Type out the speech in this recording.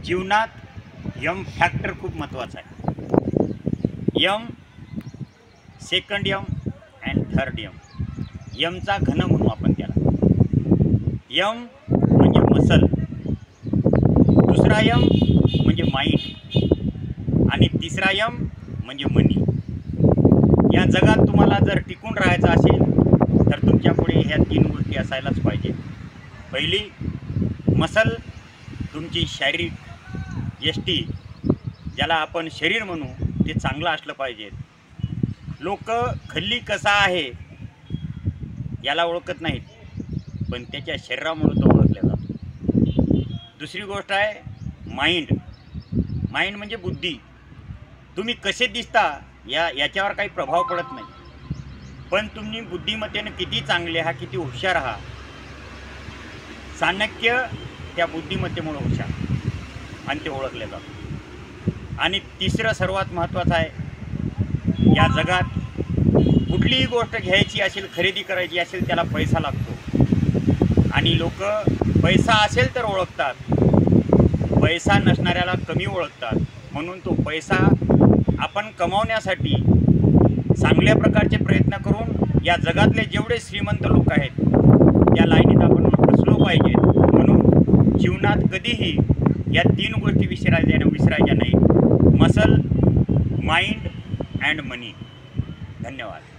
जीवनात M factor खूप महत्त्वाचा आहे। यम, सेकंड यम अँड थर्ड यम। यमचा घन म्हणू आपण त्याला। यम म्हणजे मसल, दुसरा यम म्हणजे माइंड आणि तिसरा यम म्हणजे मनी। या जगात तुम्हाला जर टिकून राहायचं असेल तर तुमच्यापुढे ह्या तीन गोष्टी असायलाच पाहिजे। पहिली, मसल, तुमची शारीरिक यष्टी, ज्याला आपण शरीर म्हणू, ते चांगलं असलं पाहिजे। लोक खल्ली कसा आहे याला ओळखत नाहीत, पण त्याच्या शरीरामुळे तो ओळखला जातो। दुसरी गोष्ट आहे माइंड। माइंड म्हणजे बुद्धी। तुम्ही कसे दिसता याच्यावर काही प्रभाव पडत नाही, पण तुम्ही बुद्धिमत्तेने किती चांगले आहात, किती हुशार आहात, चाणक्य त्या बुद्धिमत्तेमुळे हुशार आणि ते ओळखले जातं। आणि तिसरं सर्वात महत्त्वाचं आहे, या जगात कुठलीही गोष्ट घ्यायची असेल, खरेदी करायची असेल, त्याला पैसा लागतो आणि लोक पैसा असेल तर ओळखतात, पैसा नसणाऱ्याला कमी ओळखतात। म्हणून तो पैसा आपण कमावण्यासाठी चांगल्या प्रकारचे प्रयत्न करून या जगातले जेवढे श्रीमंत लोक आहेत त्या लाईनीत आपण बसलो पाहिजे। म्हणून जीवनात कधीही या तीन गोष्टी विसरायच्या नाहीत, मसल, माइंड अँड मनी। धन्यवाद।